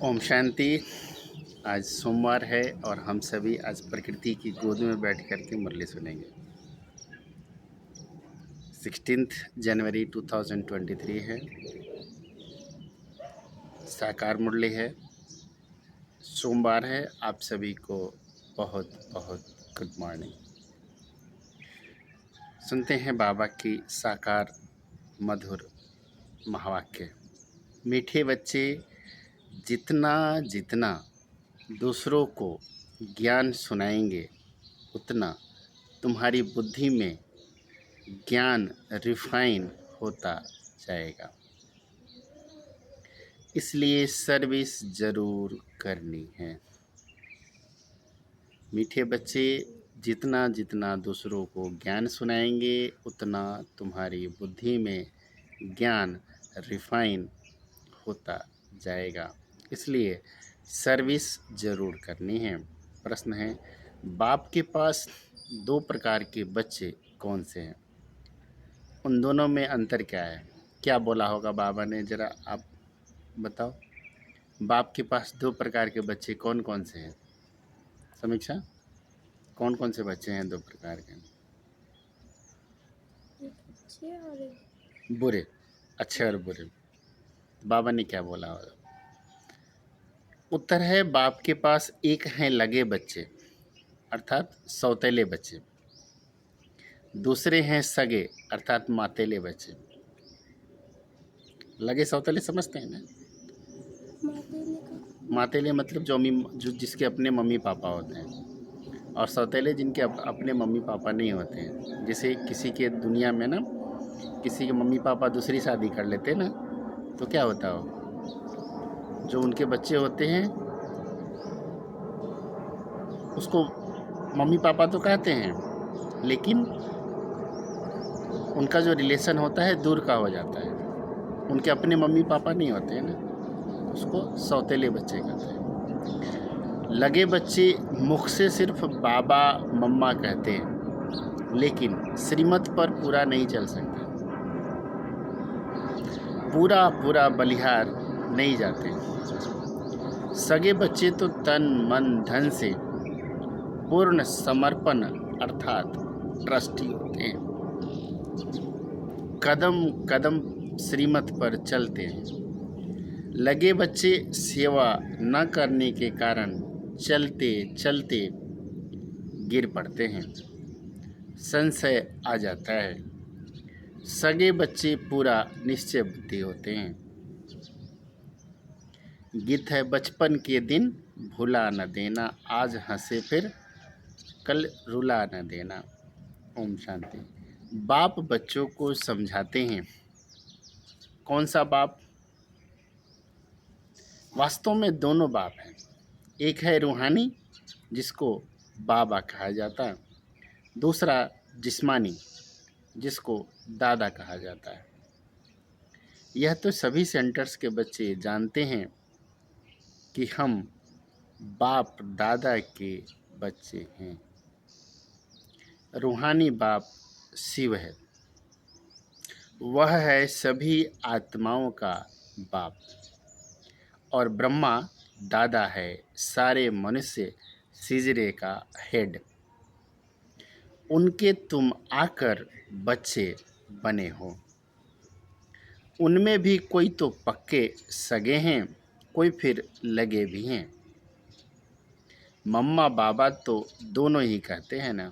ओम शांति। आज सोमवार है और हम सभी आज प्रकृति की गोद में बैठ कर के मुरली सुनेंगे। 16 जनवरी 2023 है। साकार मुरली है, सोमवार है। आप सभी को बहुत बहुत गुड मॉर्निंग। सुनते हैं बाबा की साकार मधुर महावाक्य। मीठे बच्चे, जितना जितना दूसरों को ज्ञान सुनाएंगे उतना तुम्हारी बुद्धि में ज्ञान रिफाइन होता जाएगा। इसलिए सर्विस जरूर करनी है। मीठे बच्चे, जितना जितना दूसरों को ज्ञान सुनाएंगे उतना तुम्हारी बुद्धि में ज्ञान रिफाइन होता जाएगा। इसलिए सर्विस जरूर करनी है। प्रश्न है, बाप के पास दो प्रकार के बच्चे कौन से हैं? उन दोनों में अंतर क्या है? क्या बोला होगा बाबा ने, ज़रा आप बताओ। बाप के पास दो प्रकार के बच्चे कौन कौन से हैं? समीक्षा, कौन कौन से बच्चे हैं दो प्रकार के? अच्छे और बुरे, अच्छे और बुरे। बाबा ने क्या बोला होगा? उत्तर है, बाप के पास एक हैं लगे बच्चे अर्थात सौतेले बच्चे, दूसरे हैं सगे अर्थात मातेले बच्चे। लगे सौतेले समझते हैं ना? मातेले का मातेले मतलब जो जिसके अपने मम्मी पापा होते हैं, और सौतेले जिनके अपने मम्मी पापा नहीं होते हैं। जैसे किसी के दुनिया में ना, किसी के मम्मी पापा दूसरी शादी कर लेते हैं ना, तो क्या होता हो, जो उनके बच्चे होते हैं उसको मम्मी पापा तो कहते हैं, लेकिन उनका जो रिलेशन होता है दूर का हो जाता है। उनके अपने मम्मी पापा नहीं होते हैं ना, उसको सौतेले बच्चे कहते हैं। लगे बच्चे मुख से सिर्फ बाबा मम्मा कहते हैं, लेकिन श्रीमत पर पूरा नहीं चल सकते, पूरा पूरा बलिहार नहीं जाते। सगे बच्चे तो तन मन धन से पूर्ण समर्पण अर्थात ट्रस्टी होते हैं। कदम कदम श्रीमत पर चलते हैं। लगे बच्चे सेवा न करने के कारण चलते चलते गिर पड़ते हैं, संशय आ जाता है। सगे बच्चे पूरा निश्चय बुद्धि होते हैं। गीत है, बचपन के दिन भुला न देना, आज हंसे फिर कल रुला न देना। ओम शांति। बाप बच्चों को समझाते हैं। कौन सा बाप? वास्तव में दोनों बाप हैं। एक है रूहानी, जिसको बाबा कहा जाता है। दूसरा जिस्मानी, जिसको दादा कहा जाता है। यह तो सभी सेंटर्स के बच्चे जानते हैं कि हम बाप दादा के बच्चे हैं। रूहानी बाप शिव है, वह है सभी आत्माओं का बाप, और ब्रह्मा दादा है सारे मनुष्य सिजरे का हेड। उनके तुम आकर बच्चे बने हो। उनमें भी कोई तो पक्के सगे हैं, कोई फिर लगे भी हैं। मम्मा बाबा तो दोनों ही कहते हैं ना,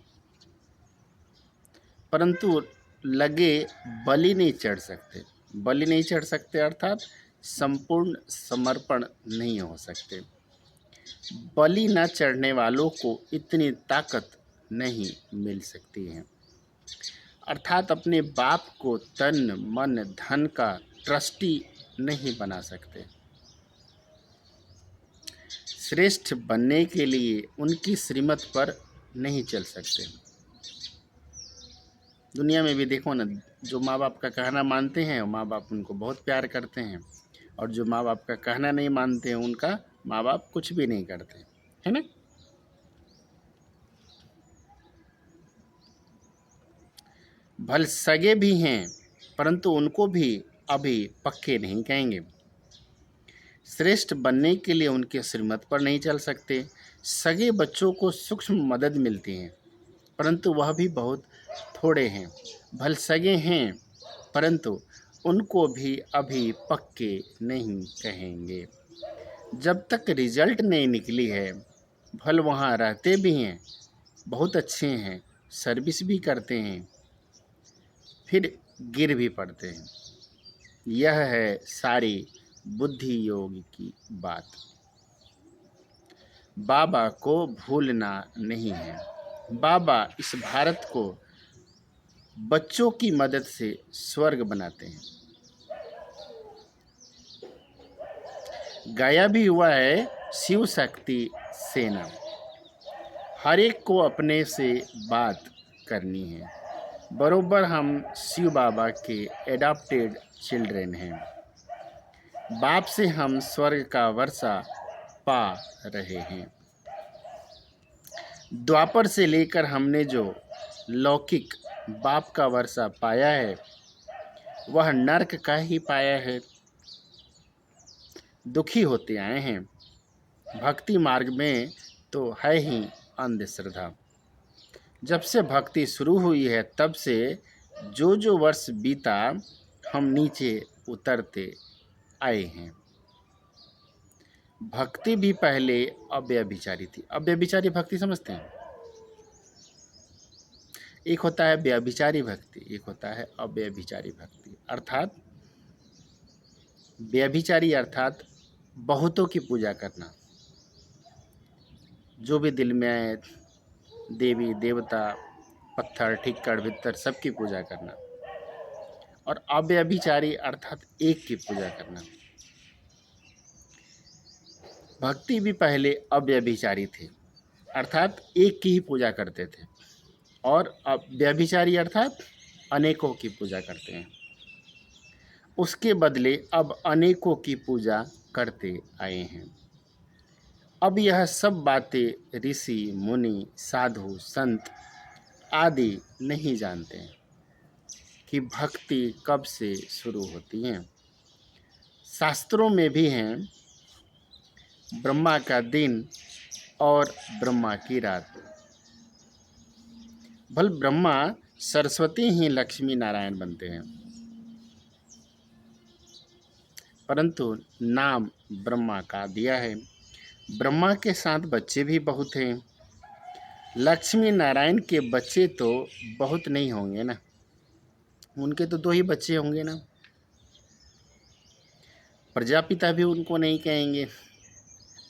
परंतु लगे बलि नहीं चढ़ सकते। बलि नहीं चढ़ सकते अर्थात संपूर्ण समर्पण नहीं हो सकते। बलि न चढ़ने वालों को इतनी ताकत नहीं मिल सकती है, अर्थात अपने बाप को तन मन धन का ट्रस्टी नहीं बना सकते। श्रेष्ठ बनने के लिए उनकी श्रीमत पर नहीं चल सकते। दुनिया में भी देखो ना, जो माँ बाप का कहना मानते हैं माँ बाप उनको बहुत प्यार करते हैं, और जो माँ बाप का कहना नहीं मानते हैं उनका माँ बाप कुछ भी नहीं करते, है ना? भल सगे भी हैं, परंतु उनको भी अभी पक्के नहीं कहेंगे। श्रेष्ठ बनने के लिए उनके श्रीमत पर नहीं चल सकते। सगे बच्चों को सूक्ष्म मदद मिलती है, परंतु वह भी बहुत थोड़े हैं। भले सगे हैं, परंतु उनको भी अभी पक्के नहीं कहेंगे। जब तक रिजल्ट नहीं निकली है, भल वहाँ रहते भी हैं, बहुत अच्छे हैं, सर्विस भी करते हैं, फिर गिर भी पड़ते हैं। यह है सारी बुद्धि योग की बात। बाबा को भूलना नहीं है। बाबा इस भारत को बच्चों की मदद से स्वर्ग बनाते हैं। गाया भी हुआ है शिव शक्ति सेना। हर एक को अपने से बात करनी है। बरोबर हम शिव बाबा के एडॉप्टेड चिल्ड्रेन हैं। बाप से हम स्वर्ग का वर्षा पा रहे हैं। द्वापर से लेकर हमने जो लौकिक बाप का वर्षा पाया है, वह नरक का ही पाया है। दुखी होते आए हैं। भक्ति मार्ग में तो है ही अंधश्रद्धा। जब से भक्ति शुरू हुई है, तब से जो जो वर्ष बीता, हम नीचे उतरते आए हैं। भक्ति भी पहले अव्यभिचारी थी। अव्यभिचारी भक्ति समझते हैं? एक होता है व्यभिचारी भक्ति, एक होता है अव्यभिचारी भक्ति। अर्थात व्यभिचारी अर्थात बहुतों की पूजा करना, जो भी दिल में आए, देवी देवता, पत्थर ठिक्कर भित्तर सबकी पूजा करना। और अव्यभिचारी अर्थात एक की पूजा करना। भक्ति भी पहले अव्यभिचारी थे, अर्थात एक की ही पूजा करते थे, और अब व्यभिचारी अर्थात अनेकों की पूजा करते हैं। उसके बदले अब अनेकों की पूजा करते आए हैं। अब यह सब बातें ऋषि मुनि साधु संत आदि नहीं जानते हैं कि भक्ति कब से शुरू होती है। शास्त्रों में भी हैं ब्रह्मा का दिन और ब्रह्मा की रात। भल ब्रह्मा सरस्वती ही लक्ष्मी नारायण बनते हैं, परंतु नाम ब्रह्मा का दिया है। ब्रह्मा के साथ बच्चे भी बहुत हैं। लक्ष्मी नारायण के बच्चे तो बहुत नहीं होंगे ना, उनके तो 2 ही बच्चे होंगे ना। प्रजापिता भी उनको नहीं कहेंगे।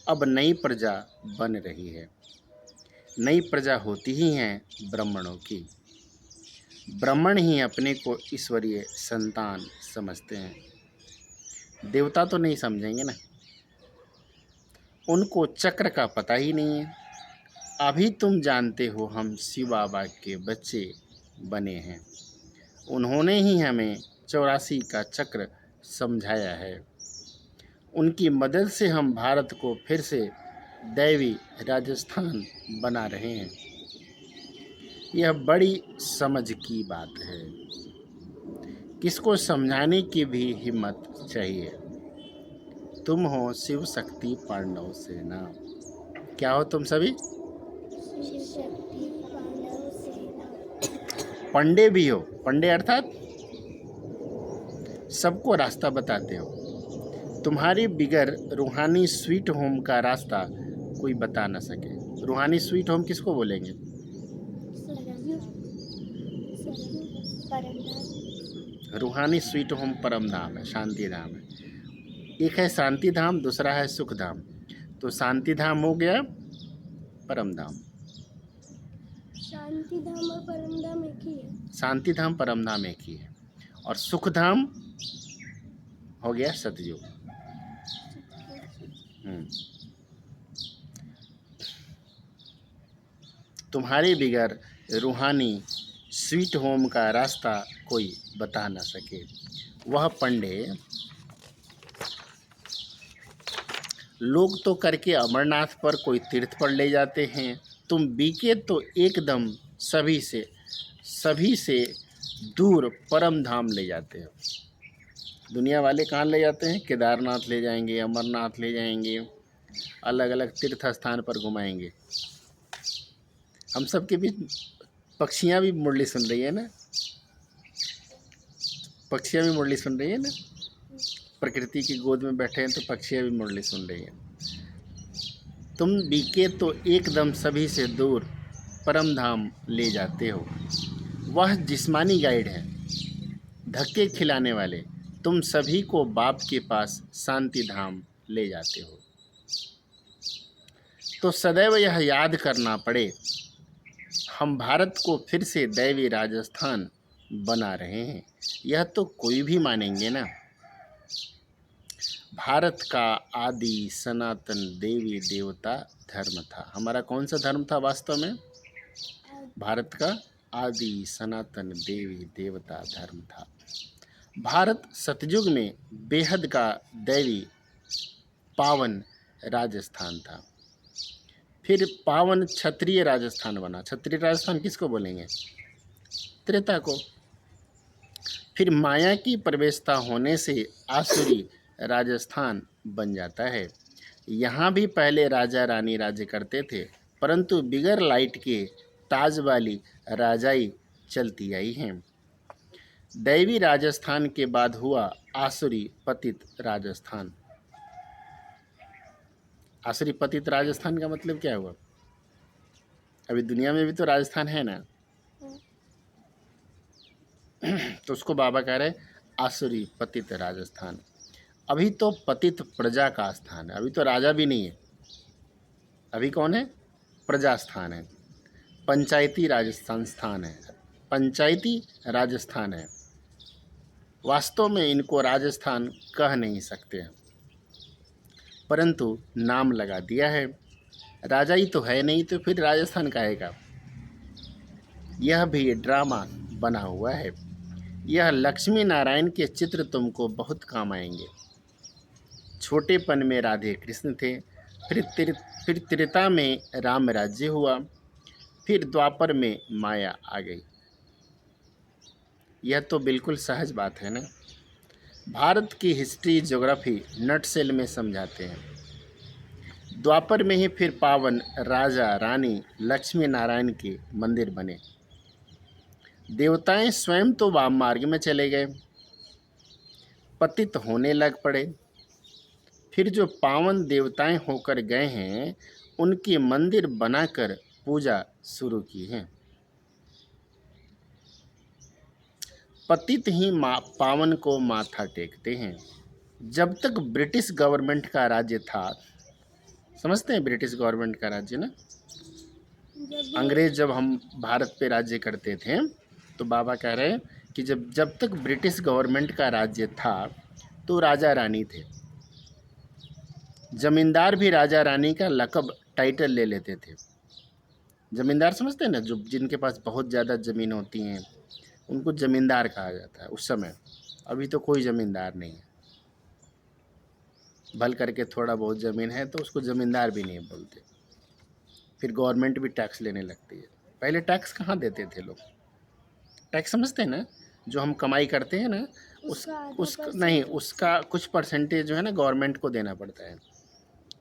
अब नई प्रजा बन रही है। नई प्रजा होती ही है ब्राह्मणों की। ब्राह्मण ही अपने को ईश्वरीय संतान समझते हैं। देवता तो नहीं समझेंगे ना, उनको चक्र का पता ही नहीं है। अभी तुम जानते हो हम शिव बाबा के बच्चे बने हैं। उन्होंने ही हमें 84 का चक्र समझाया है। उनकी मदद से हम भारत को फिर से दैवी राजस्थान बना रहे हैं। यह बड़ी समझ की बात है। किसको समझाने की भी हिम्मत चाहिए। तुम हो शिव शक्ति पांडव सेना। क्या हो तुम सभी? शिव शक्ति पांडव सेना। पंडे भी हो। पंडे अर्थात सबको रास्ता बताते हो। तुम्हारी बिगर रूहानी स्वीट होम का रास्ता कोई बता न सके। रूहानी स्वीट होम किसको बोलेंगे? रूहानी स्वीट होम परम धाम है, शांति धाम है। एक है शांति धाम, दूसरा है सुख धाम। तो शांति धाम हो गया परम धाम। शांति धाम और परम धाम एक ही है। शांति धाम परम धाम एक ही है। और सुख धाम हो गया सतयुग। तुम्हारे बिगर रूहानी स्वीट होम का रास्ता कोई बता न सके। वह पंडे लोग तो करके अमरनाथ पर कोई तीर्थ पर ले जाते हैं, तुम बीके तो एकदम सभी से दूर परम धाम ले जाते हो। दुनिया वाले कहाँ ले जाते हैं? केदारनाथ ले जाएंगे, अमरनाथ ले जाएंगे, अलग अलग तीर्थ स्थान पर घुमाएंगे। हम सब के बीच पक्षियाँ भी मुरली सुन रही है ना, पक्षियाँ भी मुरली सुन रही है ना। प्रकृति की गोद में बैठे हैं तो पक्षियाँ भी मुरली सुन रही हैं। तुम बीके तो एकदम सभी से दूर परम धाम ले जाते हो। वह जिस्मानी गाइड है, धक्के खिलाने वाले, तुम सभी को बाप के पास शांति धाम ले जाते हो। तो सदैव यह याद करना पड़े, हम भारत को फिर से दैवी राजस्थान बना रहे हैं। यह तो कोई भी मानेंगे ना। भारत का आदि सनातन देवी देवता धर्म था। हमारा कौन सा धर्म था वास्तव में? भारत का आदि सनातन देवी देवता धर्म था। भारत सतयुग में बेहद का दैवी पावन राजस्थान था। फिर पावन क्षत्रिय राजस्थान बना। क्षत्रिय राजस्थान किसको बोलेंगे? त्रेता को। फिर माया की प्रवेशता होने से आसुरी राजस्थान बन जाता है। यहाँ भी पहले राजा रानी राज्य करते थे, परंतु बिगर लाइट के ताज वाली राजाई चलती आई हैं। दैवी राजस्थान के बाद हुआ आसुरी पतित राजस्थान। आसुरी पतित राजस्थान का मतलब क्या हुआ? अभी दुनिया में भी तो राजस्थान है ना, तो उसको बाबा कह रहे आसुरी पतित राजस्थान। अभी तो पतित प्रजा का स्थान है, अभी तो राजा भी नहीं है। अभी कौन है? प्रजा स्थान है, पंचायती राजस्थान स्थान है, पंचायती राजस्थान है। वास्तव में इनको राजस्थान कह नहीं सकते, परंतु नाम लगा दिया है। राजा ही तो है नहीं, तो फिर राजस्थान कहेगा। यह भी ड्रामा बना हुआ है। यह लक्ष्मी नारायण के चित्र तुमको बहुत काम आएंगे। छोटेपन में राधे कृष्ण थे, फिर त्रेता में राम राज्य हुआ, फिर द्वापर में माया आ गई। यह तो बिल्कुल सहज बात है ना। भारत की हिस्ट्री ज्योग्राफी नटसेल में समझाते हैं। द्वापर में ही फिर पावन राजा रानी लक्ष्मी नारायण के मंदिर बने। देवताएं स्वयं तो वाम मार्ग में चले गए, पतित होने लग पड़े। फिर जो पावन देवताएं होकर गए हैं, उनके मंदिर बनाकर पूजा शुरू की है। पतित ही पावन को माथा टेकते हैं। जब तक ब्रिटिश गवर्नमेंट का राज्य था, समझते हैं ब्रिटिश गवर्नमेंट का राज्य ना, अंग्रेज जब हम भारत पे राज्य करते थे, तो बाबा कह रहे हैं कि जब तक ब्रिटिश गवर्नमेंट का राज्य था तो राजा रानी थे। जमींदार भी राजा रानी का लक़ब टाइटल ले लेते थे। जमींदार समझते हैं ना, जो जिनके पास बहुत ज़्यादा ज़मीन होती हैं उनको जमींदार कहा जाता है उस समय। अभी तो कोई ज़मींदार नहीं है, भल करके थोड़ा बहुत ज़मीन है तो उसको ज़मींदार भी नहीं बोलते। फिर गवर्नमेंट भी टैक्स लेने लगती है। पहले टैक्स कहाँ देते थे लोग? टैक्स समझते हैं ना, जो हम कमाई करते हैं ना, उसका कुछ परसेंटेज जो है ना गवर्नमेंट को देना पड़ता है,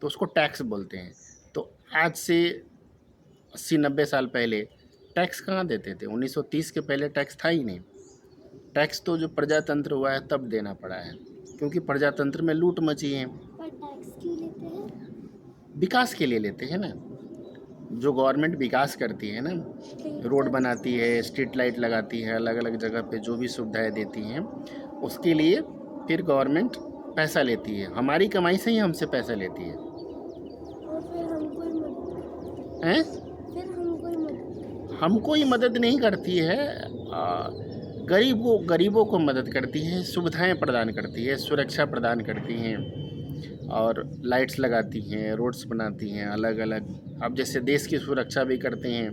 तो उसको टैक्स बोलते हैं। तो आज से 80-90 साल पहले टैक्स कहाँ देते थे? 1930 के पहले टैक्स था ही नहीं। टैक्स तो जो प्रजातंत्र हुआ है तब देना पड़ा है, क्योंकि प्रजातंत्र में लूट मची है। पर टैक्स क्यों लेते हैं? विकास के लिए लेते हैं ना। जो गवर्नमेंट विकास करती है ना, रोड बनाती है, स्ट्रीट लाइट लगाती है, अलग अलग जगह पे जो भी सुविधाएं देती हैं, उसके लिए फिर गवर्नमेंट पैसा लेती है। हमारी कमाई से ही हमसे पैसा लेती है। और फिर हमको ही मदद हैं? फिर हमको हमको ही मदद नहीं करती है, गरीबों को मदद करती है, सुविधाएं प्रदान करती है, सुरक्षा प्रदान करती हैं, और लाइट्स लगाती हैं, रोड्स बनाती हैं अलग अलग। अब जैसे देश की सुरक्षा भी करते हैं,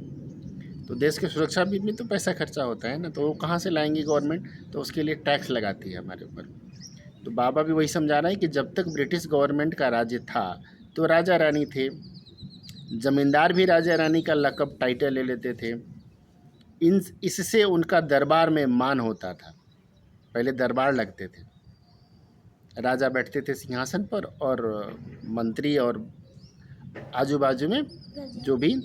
तो देश की सुरक्षा भी में तो पैसा खर्चा होता है ना, तो वो कहाँ से लाएंगी गवर्नमेंट? तो उसके लिए टैक्स लगाती है हमारे ऊपर। तो बाबा भी वही समझा रहा है कि जब तक ब्रिटिश गवर्नमेंट का राज्य था तो राजा रानी थे, जमींदार भी राजा रानी का लक़ब टाइटल ले लेते थे। इससे उनका दरबार में मान होता था। पहले दरबार लगते थे, राजा बैठते थे सिंहासन पर और मंत्री और आजू बाजू में प्रजा। जो भी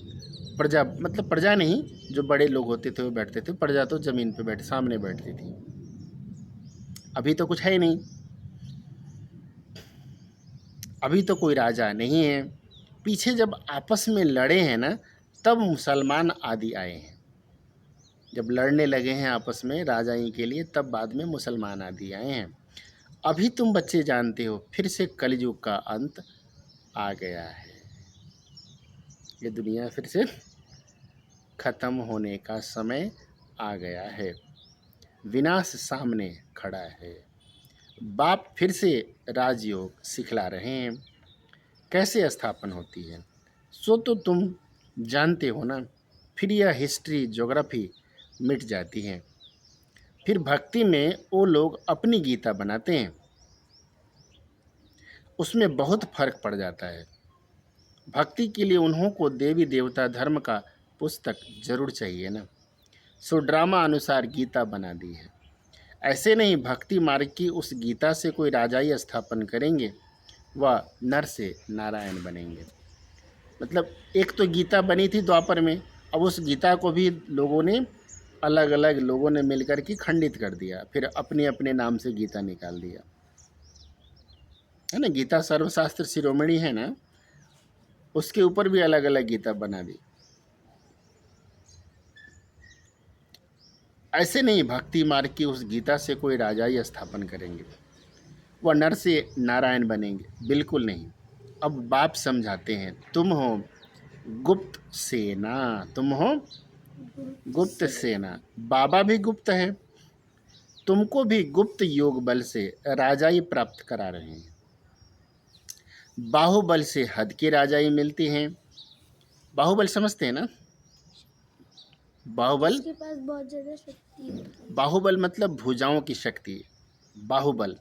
प्रजा, मतलब प्रजा नहीं, जो बड़े लोग होते थे वो बैठते थे। प्रजा तो ज़मीन पे बैठ सामने बैठती थी। अभी तो कुछ है ही नहीं, अभी तो कोई राजा नहीं है। पीछे जब आपस में लड़े हैं ना, तब मुसलमान आदि आए हैं। जब लड़ने लगे हैं आपस में राजाई के लिए, तब बाद में मुसलमान आदि आए हैं। अभी तुम बच्चे जानते हो, फिर से कलयुग का अंत आ गया है। ये दुनिया फिर से खत्म होने का समय आ गया है। विनाश सामने खड़ा है। बाप फिर से राजयोग सिखला रहे हैं, कैसे स्थापन होती है, सो तो तुम जानते हो ना। फिर यह हिस्ट्री ज्योग्राफी मिट जाती है। फिर भक्ति में वो लोग अपनी गीता बनाते हैं, उसमें बहुत फर्क पड़ जाता है। भक्ति के लिए उन्हों को देवी देवता धर्म का पुस्तक जरूर चाहिए ना, सो ड्रामा अनुसार गीता बना दी है। ऐसे नहीं, भक्ति मार्ग की उस गीता से कोई राजाई स्थापन करेंगे, वह नर से नारायण बनेंगे। मतलब एक तो गीता बनी थी द्वापर में, अब उस गीता को भी लोगों ने, अलग अलग लोगों ने मिलकर के खंडित कर दिया, फिर अपने अपने नाम से गीता निकाल दिया, है ना। गीता सर्वशास्त्र शिरोमणि है ना, उसके ऊपर भी अलग अलग गीता बना दी। ऐसे नहीं, भक्ति मार्ग की उस गीता से कोई राजाई स्थापन करेंगे, वह नर से नारायण बनेंगे, बिल्कुल नहीं। अब बाप समझाते हैं, तुम हो गुप्त सेना, तुम हो गुप्त सेना। बाबा भी गुप्त है, तुमको भी गुप्त योग बल से राजाई प्राप्त करा रहे हैं। बाहुबल से हद की राजाई मिलती है। बाहुबल समझते हैं ना? बाहुबल, जिसके पास बहुत ज्यादा शक्ति होती है। बाहुबल मतलब भुजाओं की शक्ति, बाहुबल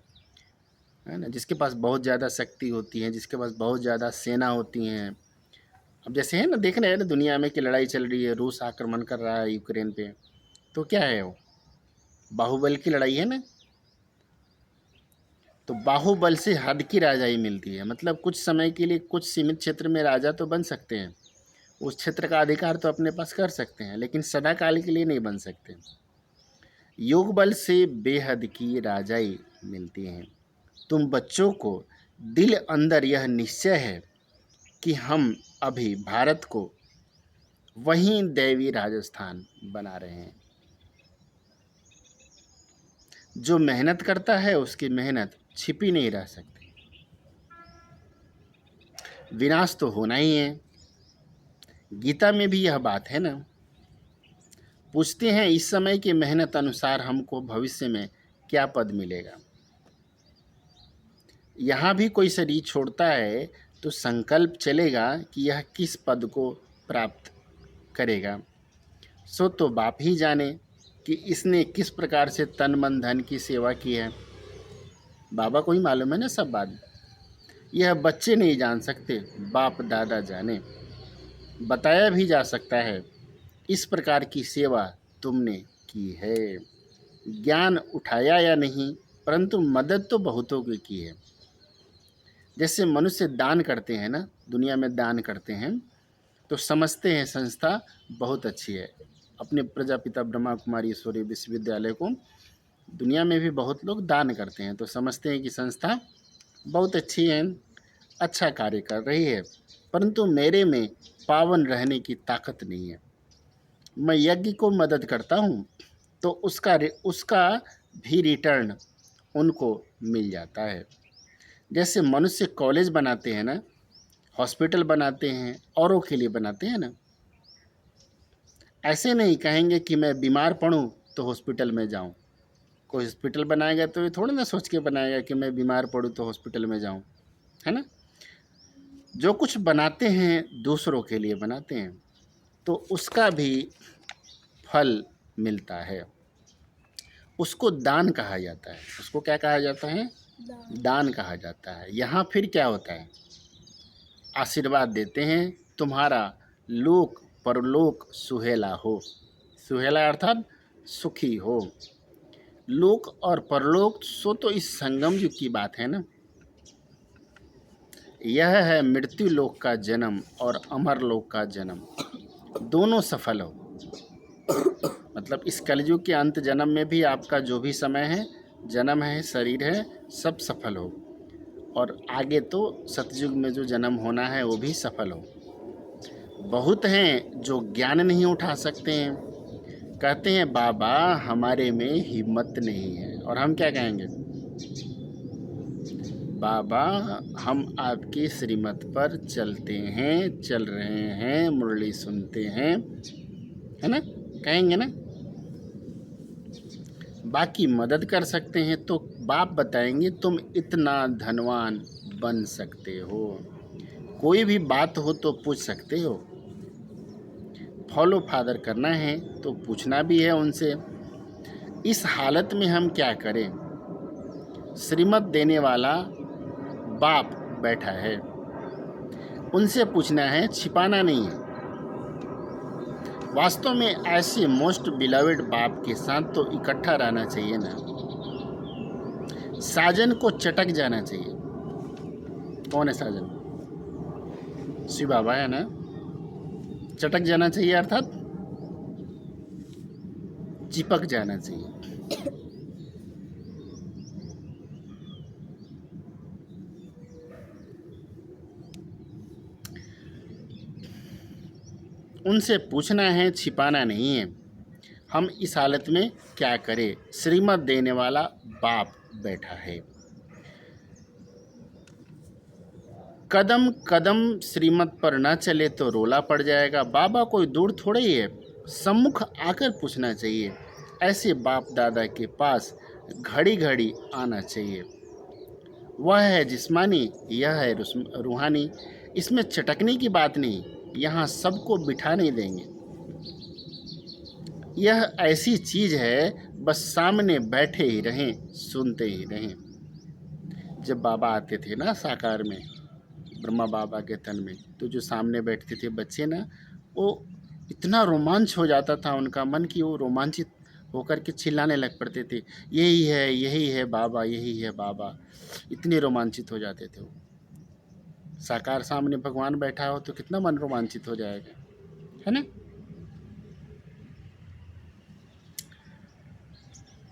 है ना, जिसके पास बहुत ज़्यादा शक्ति होती है, जिसके पास बहुत ज़्यादा सेना होती हैं। अब जैसे है ना, देख रहे हैं ना दुनिया में कि लड़ाई चल रही है, रूस आक्रमण कर रहा है यूक्रेन पे, तो क्या है वो, बाहुबल की लड़ाई है ना। तो बाहुबल से हद की राजाई मिलती है, मतलब कुछ समय के लिए कुछ सीमित क्षेत्र में राजा तो बन सकते हैं, उस क्षेत्र का अधिकार तो अपने पास कर सकते हैं, लेकिन सदाकाल के लिए नहीं बन सकते। योग बल से बेहद की राजाई मिलती है। तुम बच्चों को दिल अंदर यह निश्चय है कि हम अभी भारत को वहीं दैवी राजस्थान बना रहे हैं। जो मेहनत करता है उसकी मेहनत छिपी नहीं रह सकती, विनाश तो होना ही है। गीता में भी यह बात है ना। पूछते हैं, इस समय की मेहनत अनुसार हमको भविष्य में क्या पद मिलेगा। यहाँ भी कोई शरीर छोड़ता है तो संकल्प चलेगा कि यह किस पद को प्राप्त करेगा, सो तो बाप ही जाने कि इसने किस प्रकार से तन मन धन की सेवा की है। बाबा को ही मालूम है ना सब बात, यह बच्चे नहीं जान सकते, बाप दादा जाने। बताया भी जा सकता है, इस प्रकार की सेवा तुमने की है। ज्ञान उठाया या नहीं, परंतु मदद तो बहुतों की है। जैसे मनुष्य दान करते हैं ना, दुनिया में दान करते हैं तो समझते हैं संस्था बहुत अच्छी है। अपने प्रजापिता ब्रह्मा कुमारी ईश्वरीय विश्वविद्यालय को दुनिया में भी बहुत लोग दान करते हैं, तो समझते हैं कि संस्था बहुत अच्छी है, अच्छा कार्य कर रही है, परंतु मेरे में पावन रहने की ताकत नहीं है। मैं यज्ञ को मदद करता हूँ तो उसका भी रिटर्न उनको मिल जाता है। जैसे मनुष्य कॉलेज बनाते हैं ना, हॉस्पिटल बनाते हैं, औरों के लिए बनाते हैं ना, ऐसे नहीं कहेंगे कि मैं बीमार पड़ूं तो हॉस्पिटल में जाऊं। कोई हॉस्पिटल बनाएगा तो ये थोड़ी ना सोच के बनाएगा कि मैं बीमार पड़ूं तो हॉस्पिटल में जाऊं, है ना। जो कुछ बनाते हैं दूसरों के लिए बनाते हैं, तो उसका भी फल मिलता है। उसको दान कहा जाता है। उसको क्या कहा जाता है? दान। दान कहा जाता है। यहाँ फिर क्या होता है? आशीर्वाद देते हैं, तुम्हारा लोक परलोक सुहेला हो। सुहेला अर्थात सुखी हो। लोक और परलोक सो तो इस संगम युग की बात है ना। यह है मृत्यु लोक का जन्म और अमर लोक का जन्म, दोनों सफल हो। मतलब इस कलयुग के अंत जन्म में भी आपका जो भी समय है, जन्म है, शरीर है, सब सफल हो, और आगे तो सतयुग में जो जन्म होना है वो भी सफल हो। बहुत हैं जो ज्ञान नहीं उठा सकते हैं, कहते हैं बाबा हमारे में हिम्मत नहीं है, और हम क्या कहेंगे, बाबा हम आपकी श्रीमत पर चलते हैं, चल रहे हैं, मुरली सुनते हैं, है ना, कहेंगे ना। बाकी मदद कर सकते हैं तो बाप बताएंगे तुम इतना धनवान बन सकते हो, कोई भी बात हो तो पूछ सकते हो। फॉलो फादर करना है तो पूछना भी है उनसे। इस हालत में हम क्या करें, श्रीमत देने वाला बाप बैठा है, उनसे पूछना है, छिपाना नहीं है। वास्तव में ऐसे मोस्ट बिलवेड बाप के साथ तो इकट्ठा रहना चाहिए ना, साजन को चटक जाना चाहिए। कौन है साजन? शिव बाबा है ना। चटक जाना चाहिए अर्थात चिपक जाना चाहिए। उनसे पूछना है, छिपाना नहीं है। हम इस हालत में क्या करें, श्रीमत देने वाला बाप बैठा है। कदम कदम श्रीमत पर न चले तो रोला पड़ जाएगा। बाबा कोई दूर थोड़े ही है, सम्मुख आकर पूछना चाहिए। ऐसे बाप दादा के पास घड़ी घड़ी आना चाहिए। वह है जिस्मानी, यह है रूहानी। इसमें चटकने की बात नहीं, यहाँ सबको बिठा नहीं देंगे। यह ऐसी चीज़ है, बस सामने बैठे ही रहें, सुनते ही रहें। जब बाबा आते थे ना साकार में, ब्रह्मा बाबा के तन में, तो जो सामने बैठते थे बच्चे ना, वो इतना रोमांच हो जाता था उनका मन कि वो रोमांचित होकर के चिल्लाने लग पड़ते थे, यही है बाबा, यही है बाबा। इतने रोमांचित हो जाते थे वो। साकार सामने भगवान बैठा हो तो कितना मन रोमांचित हो जाएगा, है ना।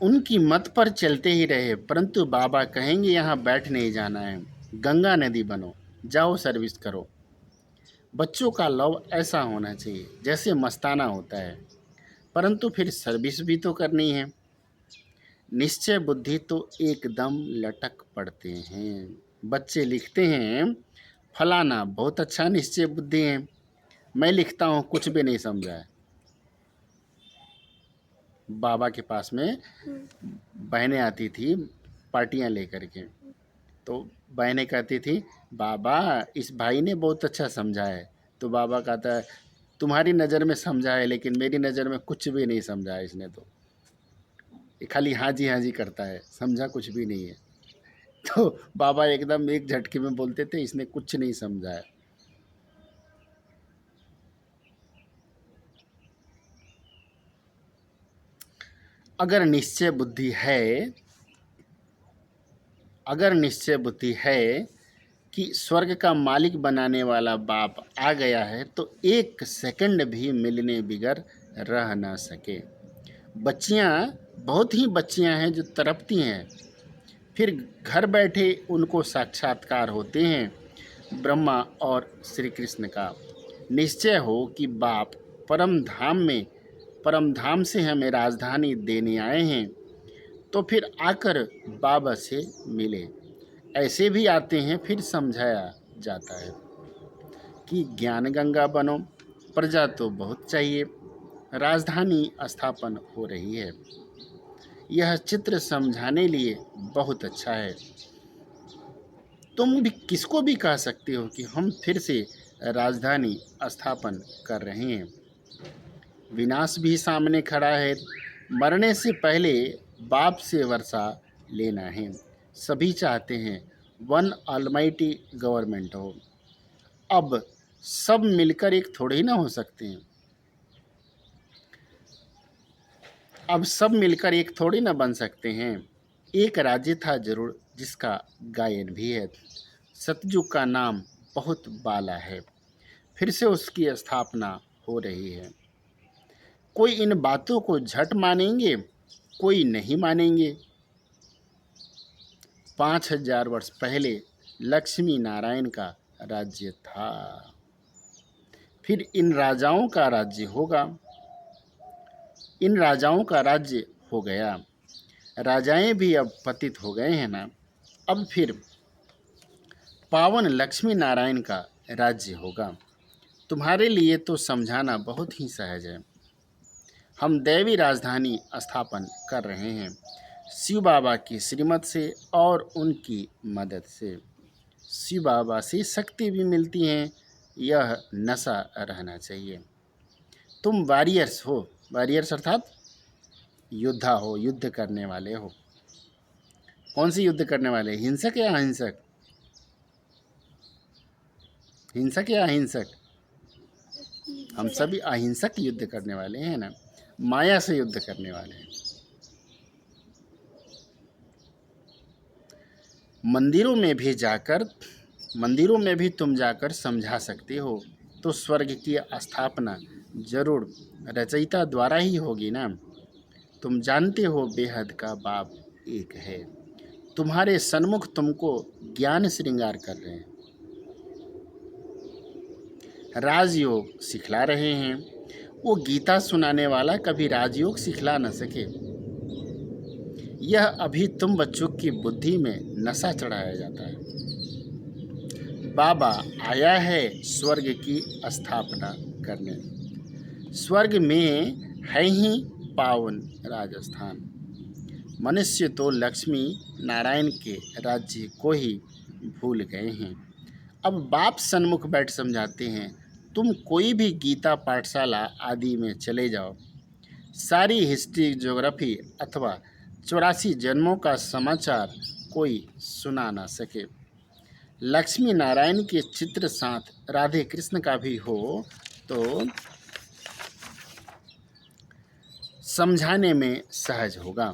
उनकी मत पर चलते ही रहे, परंतु बाबा कहेंगे यहाँ बैठ नहीं जाना है, गंगा नदी बनो, जाओ सर्विस करो। बच्चों का लव ऐसा होना चाहिए जैसे मस्ताना होता है, परंतु फिर सर्विस भी तो करनी है। निश्चय बुद्धि तो एकदम लटक पड़ते हैं। बच्चे लिखते हैं, फलाना बहुत अच्छा निश्चय बुद्धि है। मैं लिखता हूँ कुछ भी नहीं समझा है। बाबा के पास में बहनें आती थी पार्टियां लेकर के, तो बहनें कहती थी, बाबा इस भाई ने बहुत अच्छा समझा है। तो बाबा कहता है, तुम्हारी नज़र में समझा है, लेकिन मेरी नज़र में कुछ भी नहीं समझा है इसने, तो ये खाली हाँ जी करता है, समझा कुछ भी नहीं है। तो बाबा एकदम एक झटके में बोलते थे, इसने कुछ नहीं समझा है। अगर निश्चय बुद्धि है, अगर निश्चय बुद्धि है कि स्वर्ग का मालिक बनाने वाला बाप आ गया है, तो एक सेकंड भी मिलने बिगर रह ना सके। बच्चियां, बहुत ही बच्चियां हैं जो तड़पती हैं, फिर घर बैठे उनको साक्षात्कार होते हैं ब्रह्मा और श्री कृष्ण का। निश्चय हो कि बाप परम धाम से हमें राजधानी देने आए हैं, तो फिर आकर बाबा से मिले। ऐसे भी आते हैं, फिर समझाया जाता है कि ज्ञान गंगा बनो, प्रजा तो बहुत चाहिए, राजधानी स्थापन हो रही है। यह चित्र समझाने लिए बहुत अच्छा है। तुम भी किसको भी कह सकते हो कि हम फिर से राजधानी स्थापन कर रहे हैं। विनाश भी सामने खड़ा है, मरने से पहले बाप से वर्षा लेना है। सभी चाहते हैं वन ऑलमाइटी गवर्नमेंट हो। अब सब मिलकर एक थोड़े ही ना हो सकते हैं। अब सब मिलकर एक थोड़ी ना बन सकते हैं। एक राज्य था जरूर जिसका गायन भी है। सतयुग का नाम बहुत बाला है, फिर से उसकी स्थापना हो रही है। कोई इन बातों को झट मानेंगे, कोई नहीं मानेंगे। 5000 वर्ष पहले लक्ष्मी नारायण का राज्य था, फिर इन राजाओं का राज्य होगा। इन राजाओं का राज्य हो गया, राजाएं भी अब पतित हो गए हैं ना। अब फिर पावन लक्ष्मी नारायण का राज्य होगा। तुम्हारे लिए तो समझाना बहुत ही सहज है। हम दैवी राजधानी स्थापन कर रहे हैं, शिव बाबा की श्रीमत से और उनकी मदद से। शिव बाबा से शक्ति भी मिलती है, यह नशा रहना चाहिए। तुम वॉरियर्स हो, वॉरियर्स अर्थात योद्धा हो, युद्ध करने वाले हो। कौन सी युद्ध करने वाले, हिंसक या अहिंसक? हिंसक या अहिंसक? हम सभी अहिंसक युद्ध करने वाले हैं ना, माया से युद्ध करने वाले हैं। मंदिरों में भी तुम जाकर समझा सकते हो, तो स्वर्ग की स्थापना जरूर रचयिता द्वारा ही होगी ना। तुम जानते हो बेहद का बाप एक है। तुम्हारे सन्मुख तुमको ज्ञान श्रृंगार कर रहे हैं, राजयोग सिखला रहे हैं। वो गीता सुनाने वाला कभी राजयोग सिखला न सके। यह अभी तुम बच्चों की बुद्धि में नशा चढ़ाया जाता है। बाबा आया है स्वर्ग की स्थापना करने। स्वर्ग में है ही पावन राजस्थान। मनुष्य तो लक्ष्मी नारायण के राज्य को ही भूल गए हैं। अब बाप सन्मुख बैठ समझाते हैं। तुम कोई भी गीता पाठशाला आदि में चले जाओ, सारी हिस्ट्री, ज्योग्राफी अथवा 84 जन्मों का समाचार कोई सुना ना सके। लक्ष्मी नारायण के चित्र साथ राधे कृष्ण का भी हो तो समझाने में सहज होगा।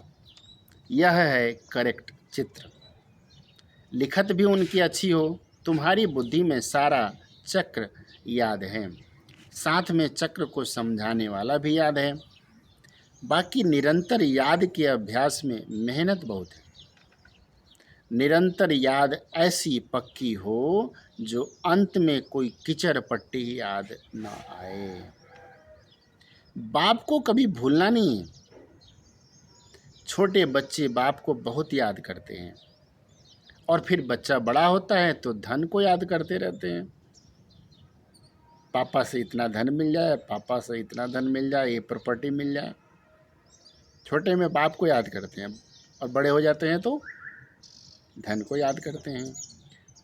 यह है करेक्ट चित्र। लिखत भी उनकी अच्छी हो। तुम्हारी बुद्धि में सारा चक्र याद है, साथ में चक्र को समझाने वाला भी याद है। बाकी निरंतर याद के अभ्यास में मेहनत बहुत है। निरंतर याद ऐसी पक्की हो जो अंत में कोई कीचड़ पट्टी याद ना आए। बाप को कभी भूलना नहीं है। छोटे बच्चे बाप को बहुत याद करते हैं, और फिर बच्चा बड़ा होता है तो धन को याद करते रहते हैं। पापा से इतना धन मिल जाए, पापा से इतना धन मिल जाए, ये प्रॉपर्टी मिल जाए। छोटे में बाप को याद करते हैं, और बड़े हो जाते हैं तो धन को याद करते हैं।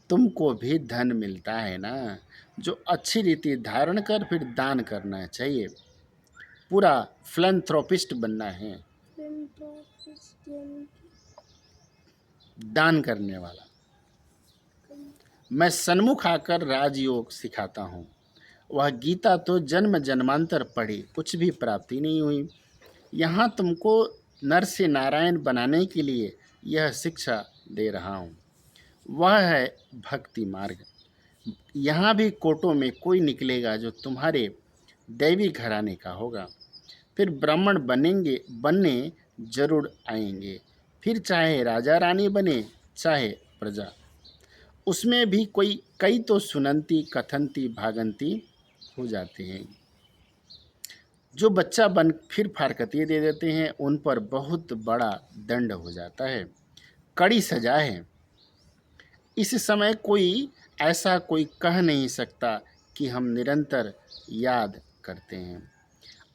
तुमको भी धन मिलता है ना, जो अच्छी रीति धारण कर फिर दान करना चाहिए। पूरा फिलैंथ्रोपिस्ट बनना है, दान करने वाला। मैं सन्मुख आकर राजयोग सिखाता हूँ। वह गीता तो जन्म जन्मांतर पढ़ी, कुछ भी प्राप्ति नहीं हुई। यहाँ तुमको नर से नारायण बनाने के लिए यह शिक्षा दे रहा हूँ। वह है भक्ति मार्ग। यहाँ भी कोटों में कोई निकलेगा जो तुम्हारे दैवी घराने का होगा। फिर ब्राह्मण बनने जरूर आएंगे, फिर चाहे राजा रानी बने चाहे प्रजा। उसमें भी कई तो सुनंती कथनती भागंती हो जाते हैं। जो बच्चा बन फिर फारकती दे देते हैं, उन पर बहुत बड़ा दंड हो जाता है, कड़ी सजा है। इस समय कोई कह नहीं सकता कि हम निरंतर याद करते हैं।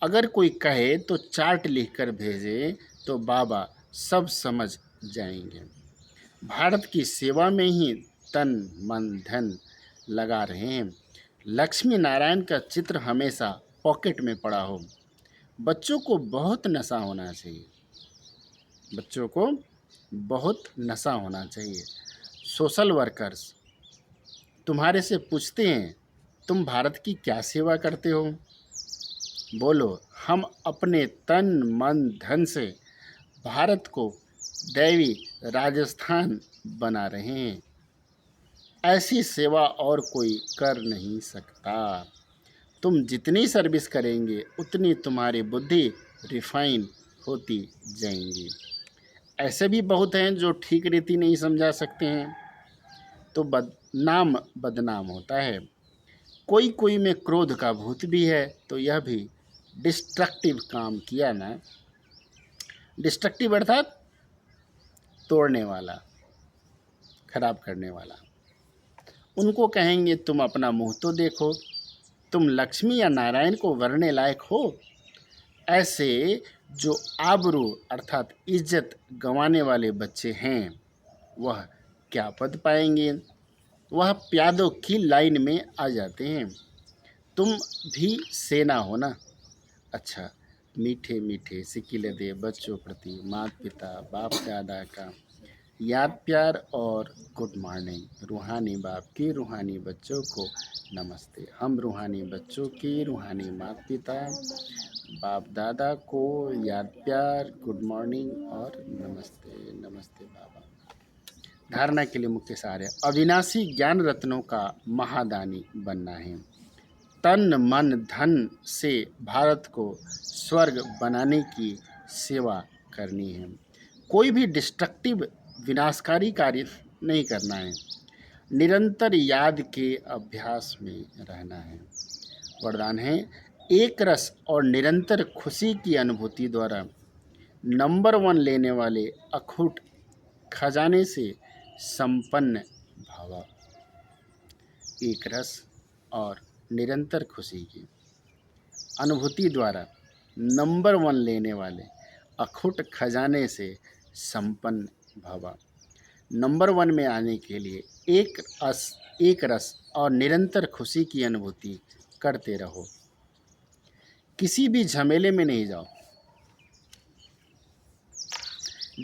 अगर कोई कहे तो चार्ट लिखकर भेजे तो बाबा सब समझ जाएंगे। भारत की सेवा में ही तन मन धन लगा रहे हैं। लक्ष्मी नारायण का चित्र हमेशा पॉकेट में पड़ा हो। बच्चों को बहुत नशा होना चाहिए, बच्चों को बहुत नशा होना चाहिए। सोशल वर्कर्स तुम्हारे से पूछते हैं, तुम भारत की क्या सेवा करते हो? बोलो, हम अपने तन मन धन से भारत को दैवी राजस्थान बना रहे हैं। ऐसी सेवा और कोई कर नहीं सकता। तुम जितनी सर्विस करेंगे उतनी तुम्हारी बुद्धि रिफाइन होती जाएंगी। ऐसे भी बहुत हैं जो ठीक रीति नहीं समझा सकते हैं, तो बदनाम होता है। कोई कोई में क्रोध का भूत भी है, तो यह भी डिस्ट्रक्टिव काम किया ना। डिस्ट्रक्टिव अर्थात तोड़ने वाला, खराब करने वाला। उनको कहेंगे तुम अपना मुंह तो देखो, तुम लक्ष्मी या नारायण को वरने लायक हो। ऐसे जो आबरू अर्थात इज्जत गंवाने वाले बच्चे हैं, वह क्या पद पाएंगे। वह प्यादों की लाइन में आ जाते हैं। तुम भी सेना हो ना। अच्छा, मीठे मीठे सिकिले दे बच्चों प्रति माता पिता बाप दादा का याद प्यार और गुड मॉर्निंग। रूहानी बाप की रूहानी बच्चों को नमस्ते। हम रूहानी बच्चों की रूहानी माता पिता बाप दादा को याद प्यार गुड मॉर्निंग और नमस्ते। नमस्ते बाबा। धारणा के लिए मुख्य सार है, अविनाशी ज्ञान रत्नों का महादानी बनना है। तन मन धन से भारत को स्वर्ग बनाने की सेवा करनी है। कोई भी डिस्ट्रक्टिव विनाशकारी कार्य नहीं करना है। निरंतर याद के अभ्यास में रहना है। वरदान है, एक रस और निरंतर खुशी की अनुभूति द्वारा नंबर 1 लेने वाले अखूट खजाने से संपन्न भावा। एक रस और निरंतर खुशी की अनुभूति द्वारा नंबर 1 लेने वाले अखूट खजाने से संपन्न भवा। नंबर 1 में आने के लिए एक रस और निरंतर खुशी की अनुभूति करते रहो। किसी भी झमेले में नहीं जाओ।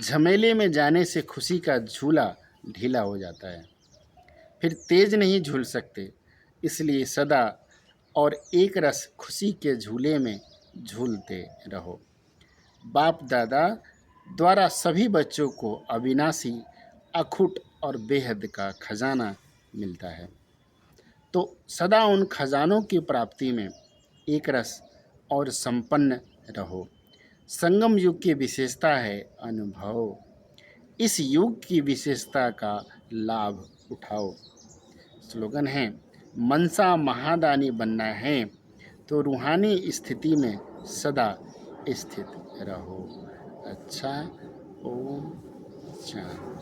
झमेले में जाने से खुशी का झूला ढीला हो जाता है, फिर तेज नहीं झूल सकते। इसलिए सदा और एक रस खुशी के झूले में झूलते रहो। बाप दादा द्वारा सभी बच्चों को अविनाशी अखूट और बेहद का खजाना मिलता है, तो सदा उन खजानों की प्राप्ति में एक रस और संपन्न रहो। संगम युग की विशेषता है अनुभव। इस युग की विशेषता का लाभ उठाओ। स्लोगन है, मनसा महादानी बनना है तो रूहानी स्थिति में सदा स्थित रहो। अच्छा, ओम शांति।